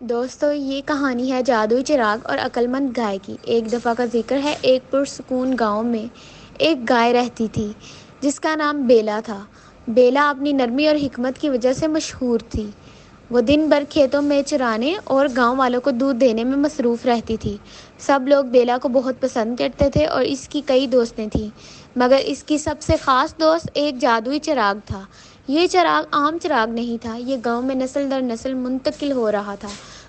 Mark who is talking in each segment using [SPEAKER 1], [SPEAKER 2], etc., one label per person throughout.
[SPEAKER 1] دوستو، یہ کہانی ہے جادوئی چراغ اور عقلمند گائے کی۔ ایک دفعہ کا ذکر ہے، ایک پرسکون گاؤں میں ایک گائے رہتی تھی جس کا نام بیلا تھا۔ بیلا اپنی نرمی اور حکمت کی وجہ سے مشہور تھی۔ وہ دن بھر کھیتوں میں چرانے اور گاؤں والوں کو دودھ دینے میں مصروف رہتی تھی۔ سب لوگ بیلا کو بہت پسند کرتے تھے اور اس کی کئی دوستیں تھیں، مگر اس کی سب سے خاص دوست ایک جادوئی چراغ تھا۔ یہ چراغ عام چراغ نہیں تھا، یہ گاؤں میں نسل در نسل منتقل ہو رہا تھا۔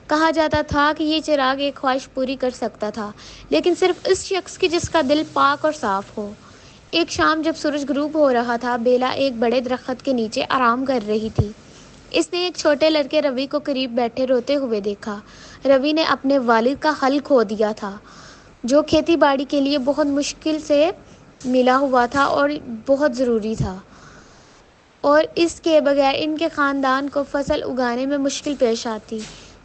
[SPEAKER 1] کہا جاتا تھا کہ یہ چراغ ایک خواہش پوری کر سکتا تھا، لیکن صرف اس شخص کی جس کا دل پاک اور صاف ہو۔ ایک شام جب سورج غروب ہو رہا تھا، بیلا ایک بڑے درخت کے نیچے آرام کر رہی تھی۔ اس نے ایک چھوٹے لڑکے روی کو قریب بیٹھے روتے ہوئے دیکھا۔ روی نے اپنے والد کا حل کھو دیا تھا، جو کھیتی باڑی کے لیے بہت مشکل سے ملا ہوا تھا اور بہت ضروری تھا، اور اس کے بغیر ان کے خاندان کو فصل اگانے میں مشکل پیش آتی۔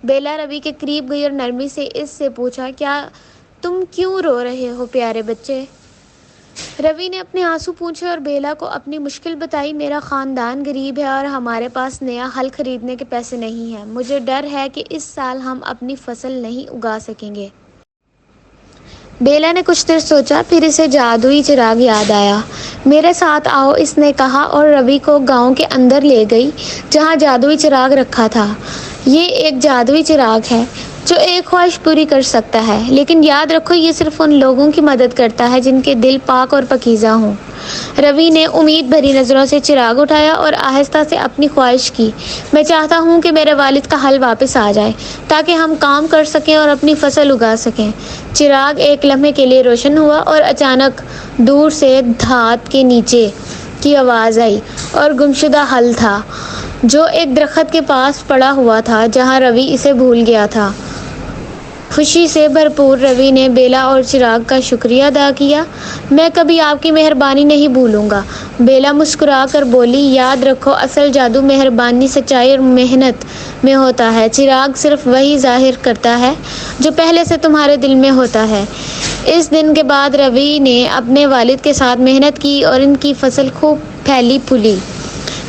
[SPEAKER 1] بیلا روی کے قریب گئی اور نرمی سے اس سے پوچھا، کیا تم کیوں رو رہے ہو پیارے بچے؟ روی نے اپنے آنسو پوچھے اور بیلا کو اپنی مشکل بتائی۔ میرا خاندان غریب ہے اور ہمارے پاس نیا ہل خریدنے کے پیسے نہیں ہیں۔ مجھے ڈر ہے کہ اس سال ہم اپنی فصل نہیں اگا سکیں گے۔ بیلا نے کچھ دیر سوچا، پھر اسے جادوئی چراغ یاد آیا۔ میرے ساتھ آؤ، اس نے کہا اور روی کو گاؤں کے اندر لے گئی جہاں جادوئی چراغ رکھا تھا۔ یہ ایک جادوئی چراغ ہے جو ایک خواہش پوری کر سکتا ہے، لیکن یاد رکھو یہ صرف ان لوگوں کی مدد کرتا ہے جن کے دل پاک اور پاکیزہ ہوں۔ روی نے امید بھری نظروں سے چراغ اٹھایا اور آہستہ سے اپنی خواہش کی، میں چاہتا ہوں کہ میرے والد کا حل واپس آ جائے تاکہ ہم کام کر سکیں اور اپنی فصل اگا سکیں۔ چراغ ایک لمحے کے لیے روشن ہوا اور اچانک دور سے دھات کے نیچے کی آواز آئی، اور گمشدہ حل تھا جو ایک درخت کے پاس پڑا ہوا تھا جہاں روی اسے بھول گیا تھا۔ خوشی سے بھرپور روی نے بیلا اور چراغ کا شکریہ ادا کیا۔ میں کبھی آپ کی مہربانی نہیں بھولوں گا، بیلا مسکرا کر بولی۔ یاد رکھو، اصل جادو مہربانی، سچائی اور محنت میں ہوتا ہے۔ چراغ صرف وہی ظاہر کرتا ہے جو پہلے سے تمہارے دل میں ہوتا ہے۔ اس دن کے بعد روی نے اپنے والد کے ساتھ محنت کی اور ان کی فصل خوب پھلی پھولی۔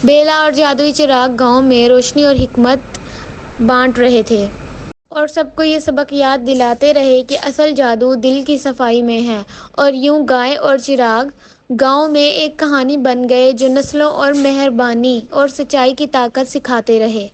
[SPEAKER 1] بیلا اور جادوئی چراغ گاؤں میں روشنی اور حکمت بانٹ رہے تھے، اور سب کو یہ سبق یاد دلاتے رہے کہ اصل جادو دل کی صفائی میں ہے۔ اور یوں گائے اور چراغ گاؤں میں ایک کہانی بن گئے جو نسلوں اور مہربانی اور سچائی کی طاقت سکھاتے رہے۔